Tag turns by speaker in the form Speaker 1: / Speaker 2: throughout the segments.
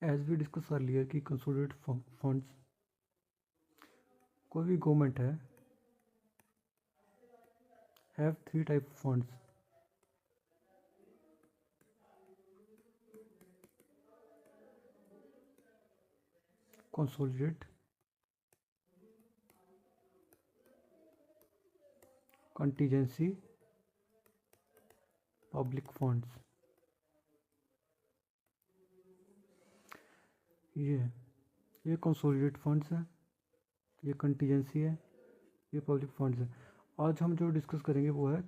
Speaker 1: As we discuss earlier कि consolidated funds, कोई भी गवर्नमेंट है, have three type of funds. Consolidated, contingency, public funds. ये consolidated funds है, ये कंटीजेंसी है, ये पब्लिक फंड्स है। आज हम जो डिस्कस करेंगे वो है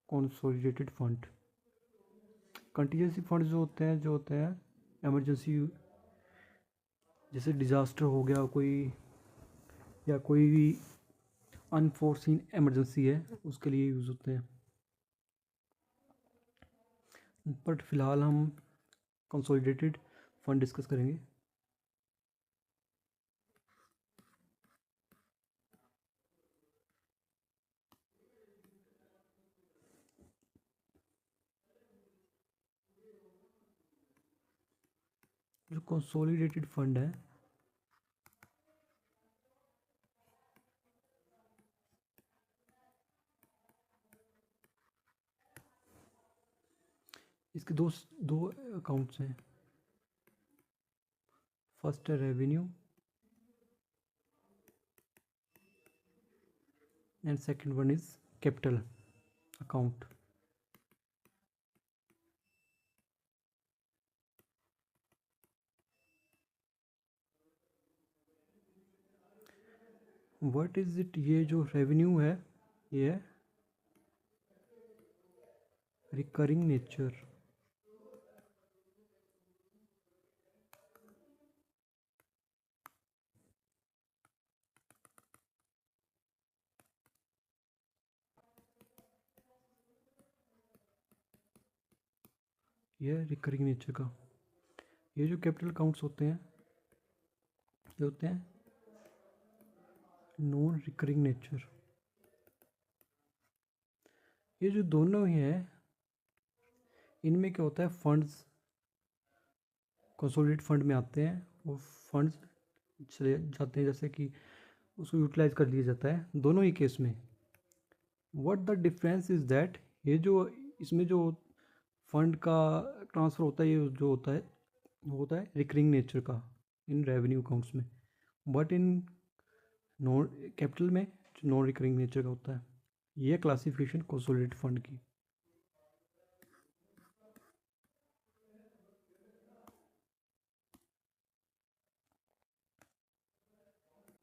Speaker 1: कंसोलिडेटेड फंड। कंटीजेंसी फंड्स जो होते हैं इमरजेंसी, जैसे डिज़ास्टर हो गया कोई, या कोई भी अनफोर्सीन इमरजेंसी है, उसके लिए यूज़ होते हैं। बट फिलहाल हम कंसोलिडेटेड फंड डिस्कस करेंगे। जो कंसोलिडेटेड फंड है, इसके दो अकाउंट्स हैं। फर्स्ट है revenue and second one is capital account. What is it? ये जो रेवेन्यू है ये है रिकरिंग नेचर। ये है रिकरिंग नेचर का। ये जो कैपिटल अकाउंट्स होते हैं ये होते हैं नॉन रिकरिंग नेचर। ये जो दोनों ही है, इनमें क्या होता है, फंड्स कंसोलिडेटेड फंड में आते हैं, वो फंड्स चले जाते हैं, जैसे कि उसको यूटिलाइज कर लिया जाता है दोनों ही केस में। What the difference is that, ये जो इसमें जो फंड का ट्रांसफ़र होता है, ये जो होता है वो होता है रिकरिंग नेचर का इन रेवेन्यू अकाउंट्स में। बट इन नॉन कैपिटल में जो नॉन रिकरिंग नेचर का होता है। ये क्लासिफिकेशन कंसोलिडेटेड फंड की।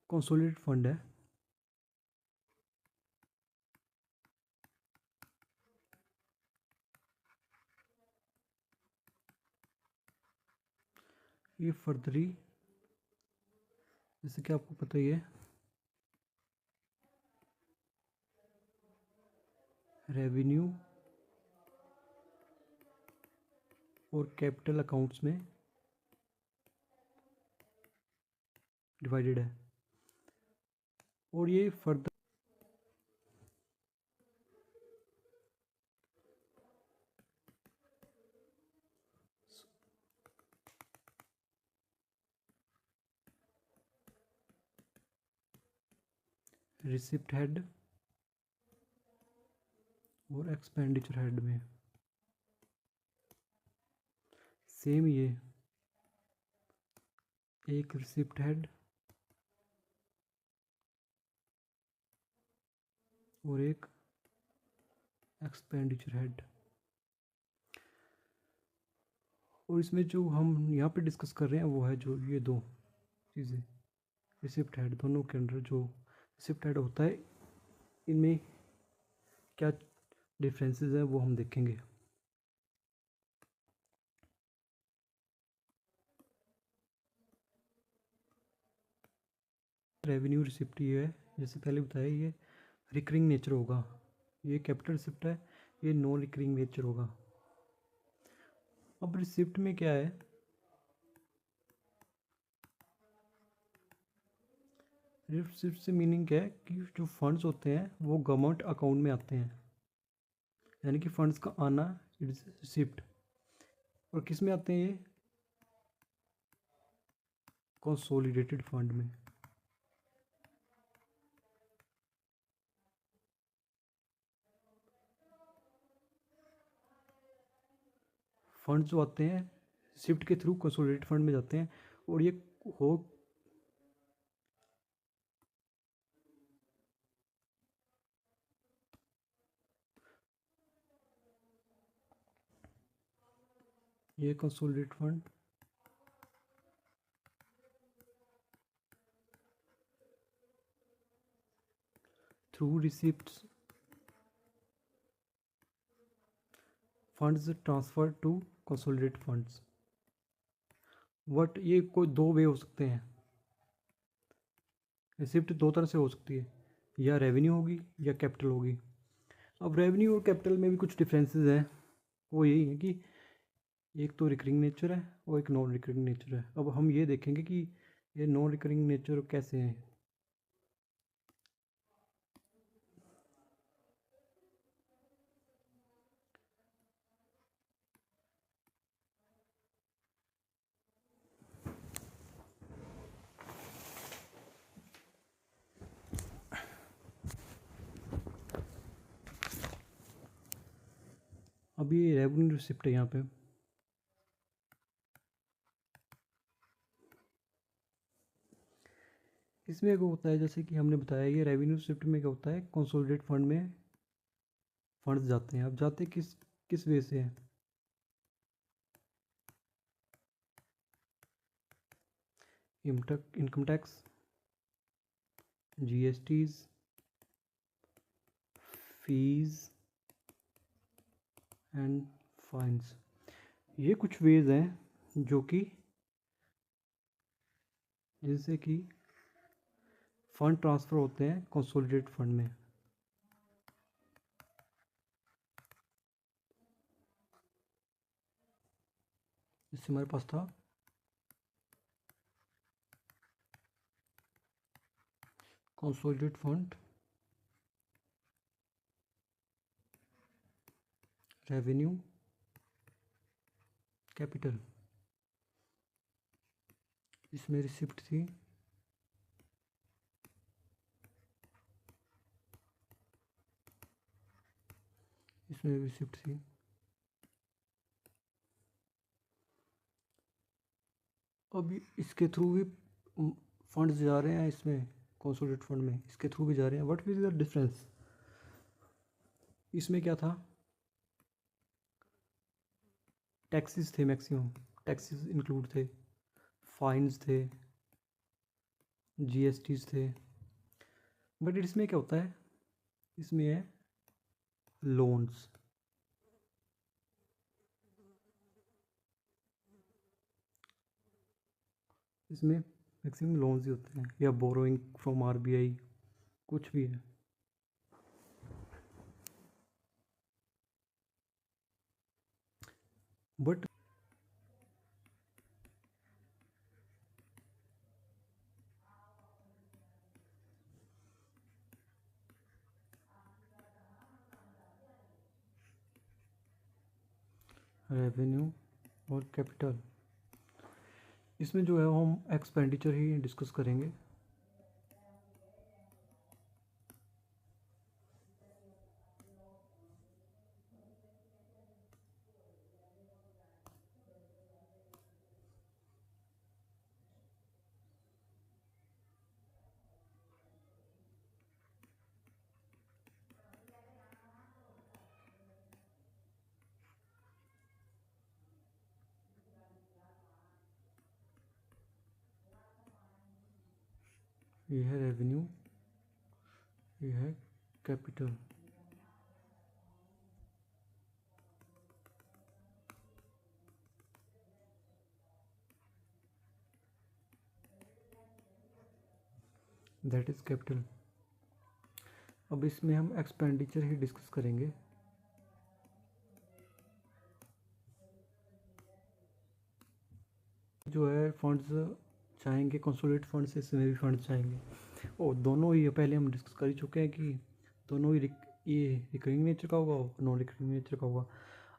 Speaker 1: कंसोलिडेटेड फंड है, ये फर्दरी, जैसे कि आपको पता ही है, रेवेन्यू और कैपिटल अकाउंट्स में डिवाइडेड है। और ये फर्दर रिसिप्ट हेड और एक्सपेंडिचर हेड में सेम, ये एक रिसिप्ट हेड और एक एक्सपेंडिचर हेड। और इसमें जो हम यहाँ पे डिस्कस कर रहे हैं वो है जो ये दो चीज़ें, रिसिप्ट हेड, दोनों के अंदर जो रिसिप्ट हेड होता है, इनमें क्या डिफरेंसेस हैं वो हम देखेंगे। रेवेन्यू रिसिप्ट ये है, जैसे पहले बताया, ये रिकरिंग नेचर होगा। ये कैपिटल रिसिप्ट है, ये नॉन रिकरिंग नेचर होगा। अब रिसिप्ट में क्या है, रिसिप्ट से मीनिंग क्या है कि जो फंड्स होते हैं वो गवर्नमेंट अकाउंट में आते हैं, यानी कि फंड्स का आना इट्स रिसिप्ट। और किस में आते हैं ये, कंसोलिडेटेड फंड में। फंड जो आते हैं शिफ्ट के थ्रू कंसोलिडेटेड फंड में जाते हैं, और हो ये consolidated fund through receipts funds transfer to consolidated funds. What ये कोई दो वे हो सकते हैं, रिसिप्ट दो तरह से हो सकती है, या रेवेन्यू होगी या कैपिटल होगी। अब रेवेन्यू और कैपिटल में भी कुछ डिफरेंसेस हैं, वो यही है कि एक तो रिकरिंग नेचर है और एक नॉन रिकरिंग नेचर है। अब हम ये देखेंगे कि ये नॉन रिकरिंग नेचर कैसे हैं। अब ये रेवेन्यू रिसिप्ट है यहाँ पे, इसमें क्या होता है, जैसे कि हमने बताया ये रेवेन्यू रिसिप्ट में क्या होता है, कंसोलिडेटेड फंड में फंड्स जाते हैं। अब जाते किस किस वे से हैं, income tax, GSTs, fees and fines. ये कुछ वेज हैं जो कि जिनसे कि फंड ट्रांसफ़र होते हैं कंसोलिडेटेड फंड में। इससे हमारे पास था कंसोलिडेटेड फंड, रेवेन्यू, कैपिटल, इसमें रिसिप्ट थी, इसमें रिसिप्ट थी। अब इसके थ्रू भी फंड्स जा रहे हैं, इसमें कंसोलिडेटेड फंड में इसके थ्रू भी जा रहे हैं। व्हाट इज द डिफरेंस, इसमें क्या था, टैक्सेस थे, मैक्सिमम टैक्सेस इंक्लूड थे, फाइन्स थे, जीएसटीज थे। बट इसमें क्या होता है, इसमें है लोन्स, इसमें मैक्सिमम लोन्स ही होते हैं, या बोरोइंग फ्रॉम आरबीआई, कुछ भी है। बट रेवेन्यू और कैपिटल, इसमें जो है हम एक्सपेंडिचर ही डिस्कस करेंगे। ये है रेवेन्यू, ये है कैपिटल। That is capital. अब इसमें हम एक्सपेंडिचर ही डिस्कस करेंगे। जो है फंड्स चाहेंगे कंसोलिडेटेड फंड से, इसमें भी फंड्स चाहेंगे, और दोनों ही पहले हम डिस्कस कर ही चुके हैं कि दोनों ही ये रिकरिंग नेचर का होगा और नॉन रिकरिंग नेचर का होगा।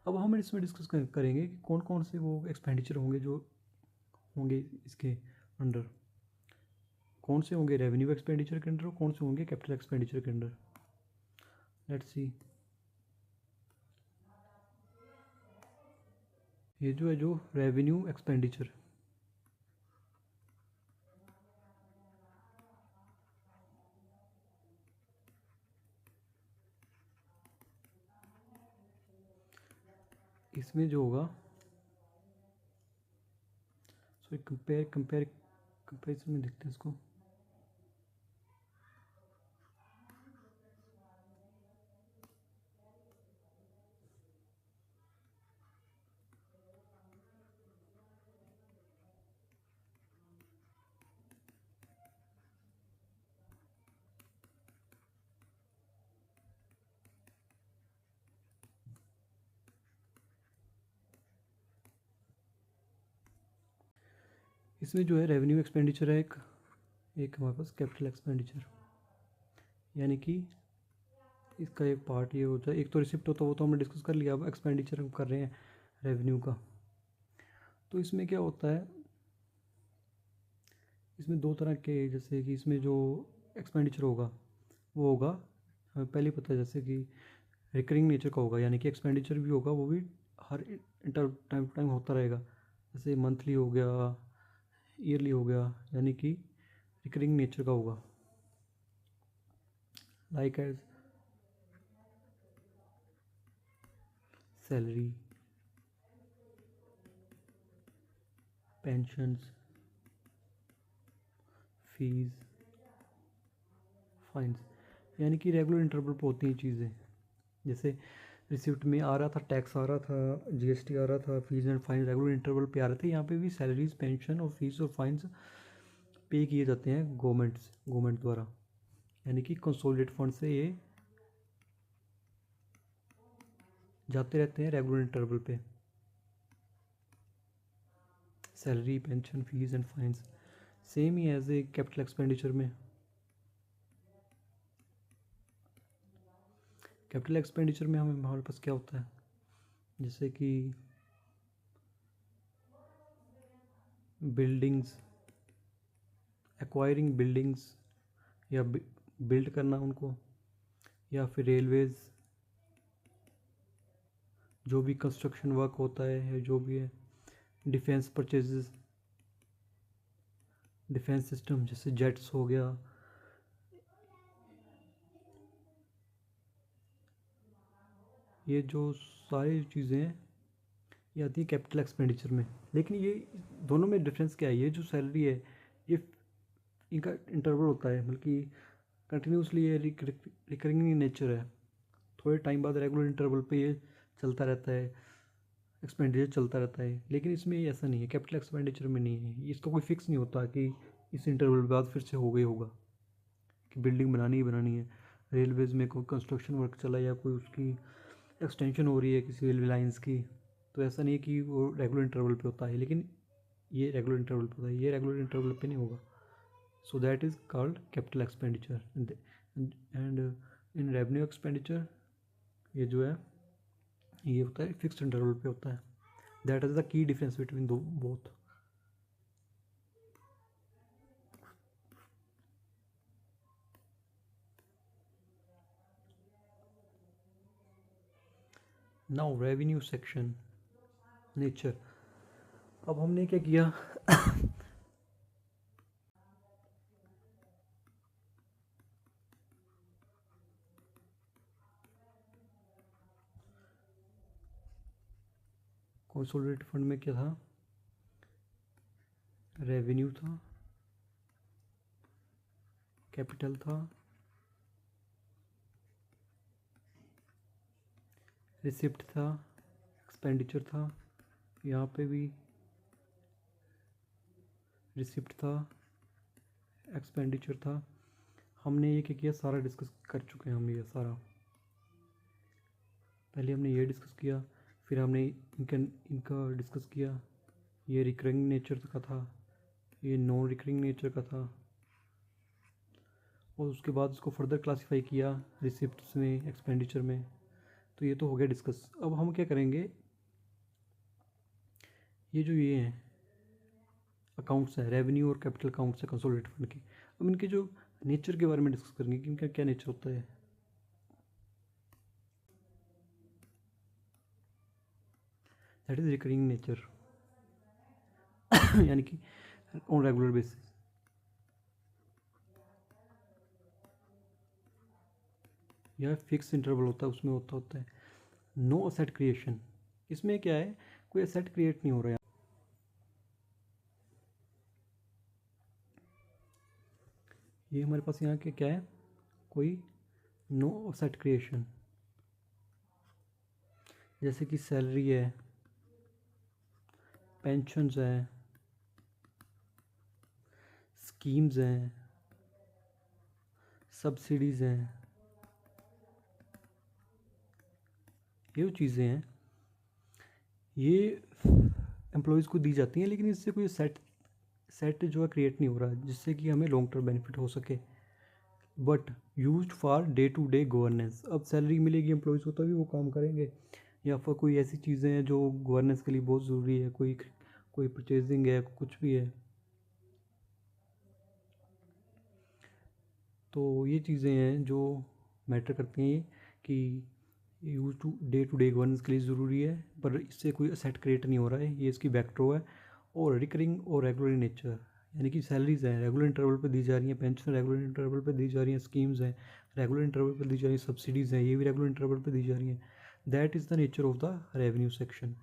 Speaker 1: अब हम इसमें डिस्कस करेंगे कि कौन कौन से वो एक्सपेंडिचर होंगे जो होंगे इसके अंडर, कौन से होंगे रेवेन्यू एक्सपेंडिचर के अंडर और कौन से होंगे कैपिटल एक्सपेंडिचर के अंडर। लेट्स सी, ये जो है जो रेवेन्यू एक्सपेंडिचर, इसमें जो होगा, सो कंपेरिजन में देखते हैं इसको। इसमें जो है रेवेन्यू एक्सपेंडिचर है एक हमारे पास कैपिटल एक्सपेंडिचर, यानी कि इसका एक पार्ट ये होता है, एक तो रिसिप्ट होता है वो तो हमने डिस्कस कर लिया, अब एक्सपेंडिचर हम कर रहे हैं रेवेन्यू का। तो इसमें क्या होता है, इसमें दो तरह के, जैसे कि इसमें जो एक्सपेंडिचर होगा वो होगा, हमें पहले ही पता है जैसे कि रिकरिंग नेचर का होगा, यानी कि एक्सपेंडिचर भी होगा वो भी हर टाइम टू टाइम होता रहेगा, जैसे मंथली हो गया, ईयरली हो गया, यानी कि रिकरिंग नेचर का होगा। Like as salary, pensions, fees, fines, यानी कि रेगुलर इंटरवल पर होती हैं चीज़ें। जैसे रिसिप्ट में आ रहा था, टैक्स आ रहा था, जीएसटी आ रहा था, fees and fine regular interval पे आ रहे थे, यहाँ पे भी सैलरीज, पेंशन और फीस और फाइन्स पे किए जाते हैं गवर्नमेंट द्वारा, यानी कि कंसोलिडेट फंड से ये जाते रहते हैं रेगुलर इंटरवल पे, salary, pension, fees and fines. Same ही एज ए कैपिटल एक्सपेंडिचर में, कैपिटल एक्सपेंडिचर में हमारे पास क्या होता है, जैसे कि बिल्डिंग्स, एक्वायरिंग बिल्डिंग्स, या बिल्ड करना उनको, या फिर रेलवेज़, जो भी कंस्ट्रक्शन वर्क होता है या जो भी है, डिफेंस परचेजेस, डिफेंस सिस्टम जैसे जेट्स हो गया, ये जो सारी चीज़ें हैं ये आती है कैपिटल एक्सपेंडिचर में। लेकिन ये दोनों में डिफरेंस क्या है, ये जो सैलरी है ये इनका इंटरवल होता है, बल्कि कंटिन्यूसली ये रिकरिंग नेचर है, थोड़े टाइम बाद रेगुलर इंटरवल पे ये चलता रहता है, एक्सपेंडिचर चलता रहता है। लेकिन इसमें ऐसा नहीं है, कैपिटल एक्सपेंडिचर में नहीं है, इसका कोई फिक्स नहीं होता कि इस इंटरवल बाद फिर से हो गई होगा कि बिल्डिंग बनानी ही बनानी है। रेलवेज़ में कोई कंस्ट्रक्शन वर्क चला या कोई उसकी एक्सटेंशन हो रही है किसी रेलवे लाइंस की, तो ऐसा नहीं है कि वो रेगुलर इंटरवल पे होता है, लेकिन ये रेगुलर इंटरवल पे होता है, ये रेगुलर इंटरवल पे नहीं होगा। So that is called capital expenditure. And in revenue expenditure ये जो है ये होता है फिक्स्ड इंटरवल पे होता है। That is the key difference between दो both. Now revenue section, nature. अब हमने क्या किया कंसोलिडेटेड फंड में क्या था, रेवेन्यू था, कैपिटल था, रिसिप्ट था, एक्सपेंडिचर था, यहाँ पे भी रिसिप्ट था, एक्सपेंडिचर था। हमने ये क्या किया, सारा डिस्कस कर चुके हैं हम, ये सारा पहले हमने ये डिस्कस किया, फिर हमने इनका डिस्कस किया, ये रिकरिंग नेचर का था, ये नॉन रिकरिंग नेचर का था, और उसके बाद उसको फर्दर क्लासीफाई किया रिसिप्ट्स में, एक्सपेंडिचर में। तो ये तो हो गया डिस्कस। अब हम क्या करेंगे, ये जो ये हैं अकाउंट्स हैं, रेवेन्यू और कैपिटल अकाउंट्स है कंसोलिडेटेड फंड के। अब इनके जो नेचर के बारे में डिस्कस करेंगे कि इनका क्या नेचर होता है। दैट इज रिकरिंग नेचर यानी कि ऑन रेगुलर बेसिस। यह फिक्स इंटरवल होता है, उसमें होता है नो असेट क्रिएशन। इसमें क्या है, कोई असेट क्रिएट नहीं हो रहा है। ये हमारे पास यहाँ के क्या है, कोई नो असेट क्रिएशन, जैसे कि सैलरी है, पेंशन्स हैं, स्कीम्स हैं, सब्सिडीज़ हैं, ये जो चीज़ें हैं ये एम्प्लॉयज़ को दी जाती हैं, लेकिन इससे कोई सेट जो है क्रिएट नहीं हो रहा जिससे कि हमें लॉन्ग टर्म बेनिफिट हो सके, but used for day to day governance. अब सैलरी मिलेगी एम्प्लॉयज़ को तभी वो काम करेंगे, या फिर कोई ऐसी चीज़ें हैं जो गवर्नेंस के लिए बहुत ज़रूरी है, कोई परचेजिंग है, कुछ भी है। तो ये चीज़ें हैं जो मैटर करती हैं कि यूज टू डे गवर्नेंस के लिए ज़रूरी है, पर इससे कोई असेट क्रिएट नहीं हो रहा है, ये इसकी बैकड्रॉ है। और रिकरिंग और रेगुलर नेचर, यानी कि सैलरीज हैं रेगुलर इंटरवल पे दी जा रही हैं, पेंशन रेगुलर इंटरवल पे दी जा रही हैं, स्कीम्स हैं रेगुलर इंटरवल पे दी जा रही हैं, सब्सिडीज़ हैं ये भी रेगुलर इंटरवल पे दी जा रही हैं। That is the nature of the revenue section.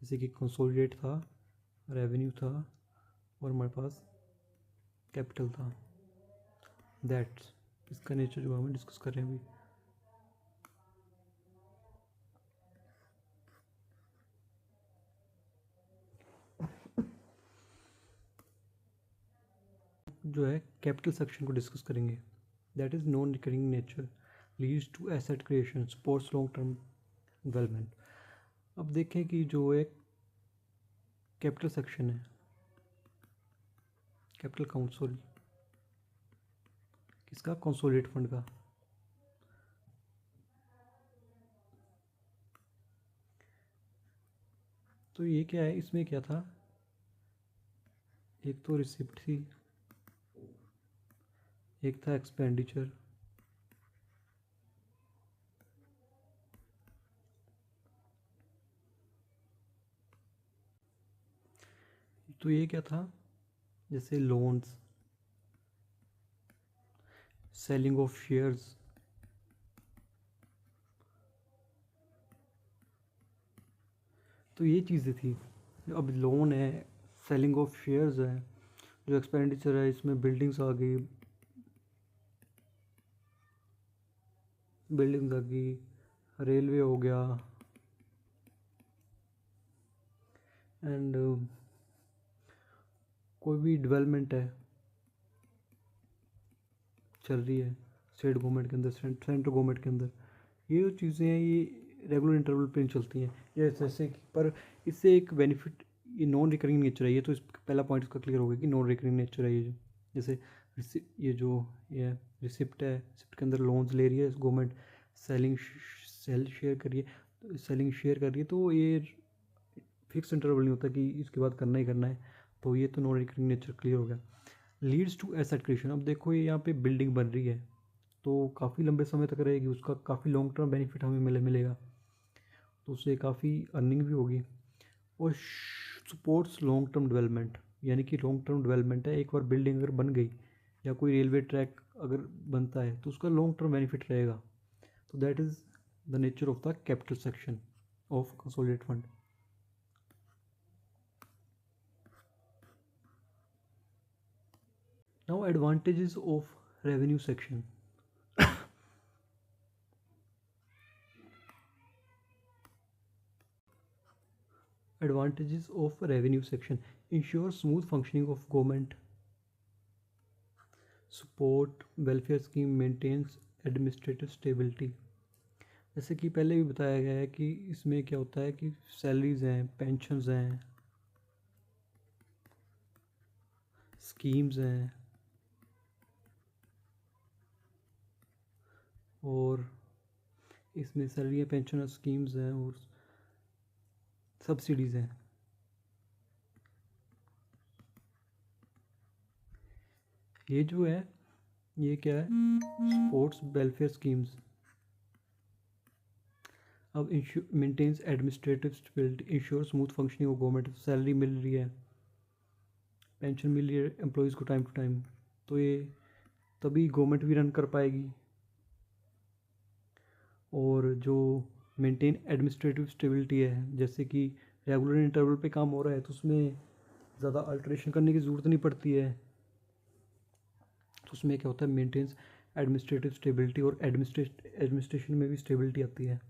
Speaker 1: जैसे कि कंसोलिडेट था, रेवेन्यू था, और हमारे पास कैपिटल था। दैट्स इसका नेचर जो हमें डिस्कस कर रहे हैं अभी। जो है कैपिटल सेक्शन को डिस्कस करेंगे। That is non recurring nature, leads to asset creation, supports long term development. अब देखें कि जो एक कैपिटल सेक्शन है, कैपिटल अकाउंट सॉरी किसका, कंसोलिडेटेड फंड का। तो ये क्या है, इसमें क्या था, एक तो रिसिप्ट थी, एक था एक्सपेंडिचर, तो ये क्या था, जैसे लोन्स, सेलिंग ऑफ शेयर्स, तो ये चीज़ें थी। अब लोन है, सेलिंग ऑफ शेयर्स है, जो एक्सपेंडिचर है इसमें बिल्डिंग्स आ गई, रेलवे हो गया, एंड कोई भी डेवलपमेंट है चल रही है स्टेट गवर्नमेंट के अंदर, सेंट्रल गवर्नमेंट के अंदर, ये जो चीज़ें हैं ये रेगुलर इंटरवल पे चलती हैं। ये जैसे कि पर इससे एक बेनिफिट, ये नॉन रिकरिंग नेचर है, ये तो इस पहला पॉइंट इसका क्लियर हो गया कि नॉन रिकरिंग नेचर है ये जो, जैसे ये जो ये रिसिप्ट है, रिसिप्ट के अंदर लोन्स ले रही है गवर्नमेंट, सेलिंग शेयर कर रही है, तो ये फिक्स इंटरवल नहीं होता कि इसके बाद करना ही करना है, तो ये तो नॉन रिकरिंग नेचर क्लियर हो गया। लीड्स टू एसेट क्रिएशन, अब देखो ये यहाँ पे बिल्डिंग बन रही है तो काफ़ी लंबे समय तक रहेगी, उसका काफ़ी लॉन्ग टर्म बेनिफिट हमें मिलेगा, तो उससे काफ़ी अर्निंग भी होगी। और सपोर्ट्स लॉन्ग टर्म डेवलपमेंट, यानी कि लॉन्ग टर्म डेवलपमेंट है, एक बार बिल्डिंग अगर बन गई या कोई रेलवे ट्रैक अगर बनता है तो उसका लॉन्ग टर्म बेनिफिट रहेगा। तो that is the nature of the capital section of consolidated fund. Now advantages of revenue section. Advantages of revenue section: ensure smooth functioning of government, support welfare scheme, maintains administrative stability। जैसे कि पहले भी बताया गया है कि इसमें क्या होता है कि सैलरीज हैं, पेंशन्स हैं, स्कीम्स हैं, और इसमें सैलरी, पेंशन और स्कीम्स हैं, और सब्सिडीज़ हैं। ये जो है ये क्या है, स्पोर्ट्स वेलफेयर स्कीम्स। अब maintains administrative stability, ensure smooth functioning of government. Salary मिल रही है, पेंशन मिल रही है एम्प्लॉयज़ को टाइम टू टाइम, तो ये तभी गवर्नमेंट भी रन कर पाएगी। और जो मेंटेन एडमिनिस्ट्रेटिव स्टेबिलिटी है, जैसे कि रेगुलर इंटरवल पे काम हो रहा है तो उसमें ज़्यादा अल्ट्रेशन करने की ज़रूरत नहीं पड़ती है, तो उसमें क्या होता है, मेंटेन्स एडमिनिस्ट्रेटिव स्टेबिलिटी, और एडमिनिस्ट्रेशन में भी स्टेबिलिटी आती है।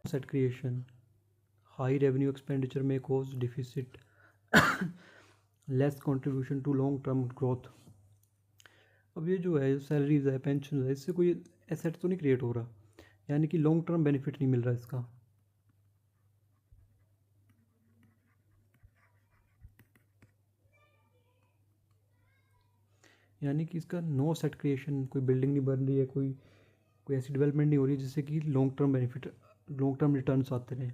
Speaker 1: Set creation, high revenue expenditure में cause deficit, less contribution to long term growth. अब ये जो है सैलरीज है, पेंशन है, इससे कोई एसेट तो नहीं क्रिएट हो रहा, यानी कि लॉन्ग टर्म बेनिफिट नहीं मिल रहा इसका। यानी कि इसका नो सेट क्रिएशन, कोई बिल्डिंग नहीं बन रही है, कोई ऐसी डेवलपमेंट नहीं हो रही जिससे कि long term benefit, long term returns आते रहें।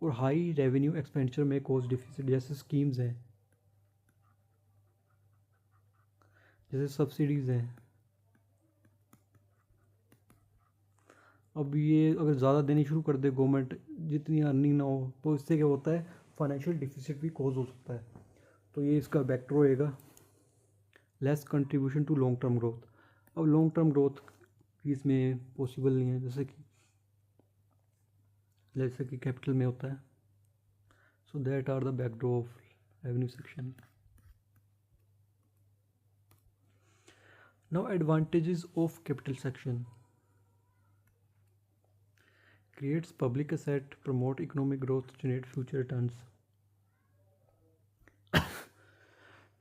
Speaker 1: और हाई रेवेन्यू एक्सपेंडिचर में कॉस्ट डिफिसिट, जैसे स्कीम्स हैं, जैसे सब्सिडीज़ हैं। अब ये अगर ज़्यादा देनी शुरू कर दे गवर्नमेंट, जितनी अर्निंग ना हो, तो इससे क्या होता है, फाइनेंशियल डिफिसिट भी कॉज हो सकता है। तो ये इसका वेक्टर होएगा, less contribution to long term growth. अब लॉन्ग टर्म ग्रोथ भी इसमें पॉसिबल नहीं है, जैसे कि कैपिटल में होता है। So that are the backdoor of revenue section. Now advantages of capital section, creates public asset, promote economic growth, generate future returns।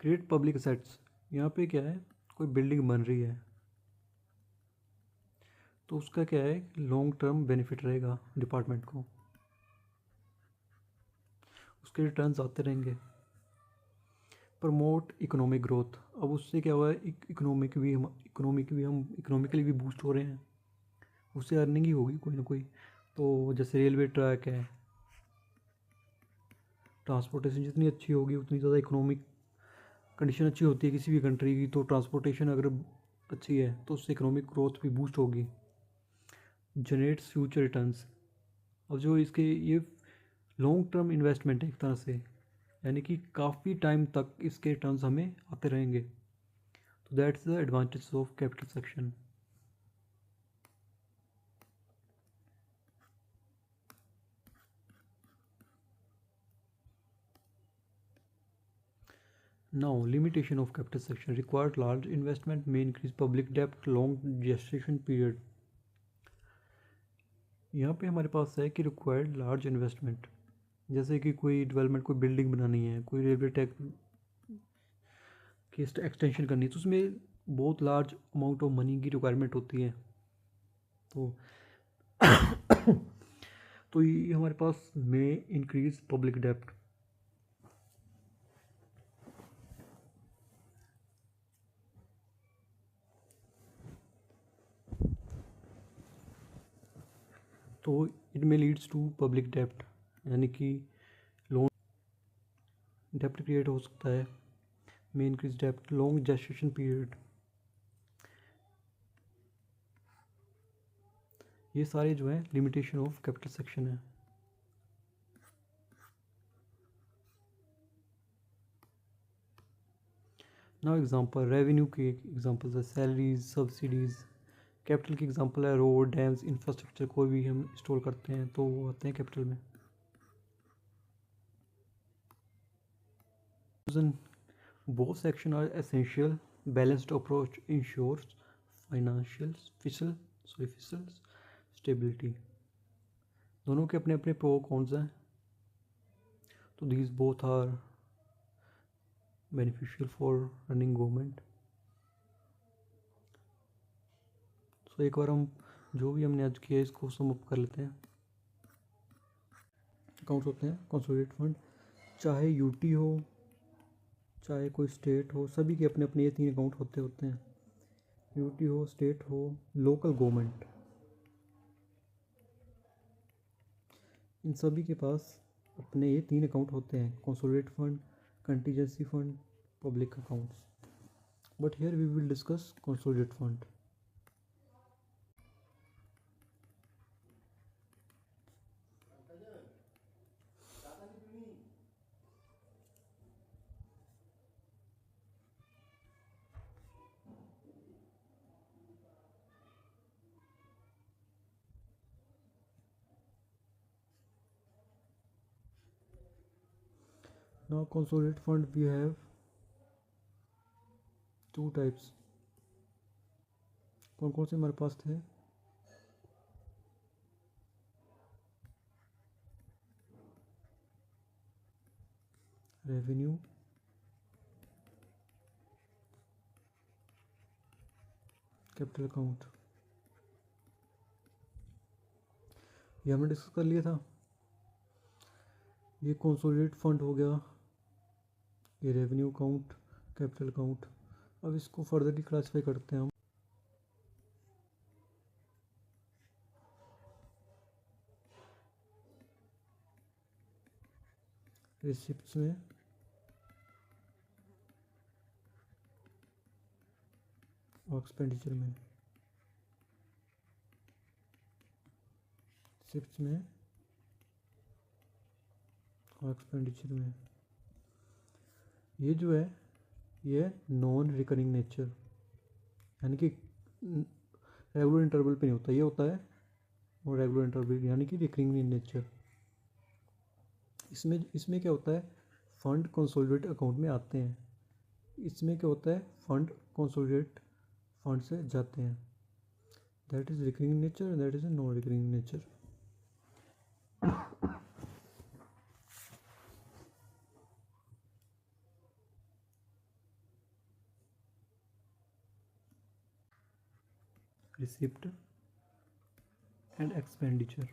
Speaker 1: Create public assets, यहाँ पे क्या है, कोई बिल्डिंग बन रही है तो उसका क्या है, लॉन्ग टर्म बेनिफिट रहेगा डिपार्टमेंट को, उसके रिटर्न्स आते रहेंगे। प्रमोट इकोनॉमिक ग्रोथ, अब उससे क्या हुआ है, इकोनॉमिकली भी बूस्ट हो रहे हैं, उससे अर्निंग ही होगी कोई ना कोई। तो जैसे रेलवे ट्रैक है, ट्रांसपोर्टेशन जितनी अच्छी होगी उतनी ज़्यादा इकोनॉमिक कंडीशन अच्छी होती है किसी भी कंट्री की, तो ट्रांसपोर्टेशन अगर अच्छी है तो उससे इकोनॉमिक ग्रोथ भी बूस्ट होगी। जनरेट्स फ्यूचर रिटर्न्स, अब जो इसके ये लॉन्ग टर्म इन्वेस्टमेंट है एक तरह से, यानी कि काफ़ी टाइम तक इसके रिटर्न्स हमें आते रहेंगे। तो that's the advantage of capital section. Now, limitation of capital section, required large investment, may increase public debt, long gestation period। यहाँ पे हमारे पास है कि रिक्वायर्ड लार्ज इन्वेस्टमेंट, जैसे कि कोई डेवलपमेंट, कोई बिल्डिंग बनानी है, कोई रेलवे ट्रैक की एक्सटेंशन करनी है, तो उसमें बहुत लार्ज अमाउंट ऑफ मनी की रिक्वायरमेंट होती है। तो तो ये हमारे पास में इंक्रीज पब्लिक डेप्ट। तो इट में लीड्स टू पब्लिक डेप्ट, यानी कि लोन डेप्ट क्रिएट हो सकता है, में इंक्रीज डेप्ट, लॉन्ग जेस्टेशन पीरियड, ये सारे जो है लिमिटेशन ऑफ कैपिटल सेक्शन है। नाउ एग्जांपल, रेवेन्यू के एग्जांपल्स है सैलरीज, सब्सिडीज़। कैपिटल की एग्जांपल है रोड, डैम्स, इंफ्रास्ट्रक्चर, कोई भी हम इंस्टॉल करते हैं तो वो आते हैं कैपिटल में। Both sections are essential. Balanced approach ensures fiscal stability। दोनों के अपने अपने प्रो कॉन्स हैं, तो these both are beneficial for running government। सो एक बार हम जो भी हमने आज किया इसको सम अप कर लेते हैं। अकाउंट्स होते हैं कंसोलिडेटेड फंड, चाहे यूटी हो चाहे कोई स्टेट हो, सभी के अपने अपने ये 3 अकाउंट होते हैं। यूटी हो, स्टेट हो, लोकल गवर्नमेंट, इन सभी के पास अपने ये 3 अकाउंट होते हैं, consolidated fund, contingency fund, public accounts. But here we will discuss consolidated fund. Now consolidated fund we have two types. कौन कौन से हमारे पास थे? रेवेन्यू, कैपिटल अकाउंट, ये हमने डिस्कस कर लिया था. ये कंसोलिडेटेड फंड हो गया, ये रेवेन्यू अकाउंट, कैपिटल अकाउंट. अब इसको फर्दरली क्लासीफाई करते हैं हम. रिसिप्ट्स में और एक्सपेंडिचर में. रिसिप्ट्स में और एक्सपेंडिचर में. ये जो है ये नॉन रिकरिंग नेचर, यानी कि रेगुलर इंटरवल पे नहीं होता, ये होता है और रेगुलर इंटरवल यानी कि रिकरिंग इन नेचर. इसमें क्या होता है, फंड कंसोलिडेटेड अकाउंट में आते हैं. इसमें क्या होता है, फंड कंसोलिडेटेड फंड से जाते हैं. That is recurring nature and that is non recurring nature. Receipt and expenditure.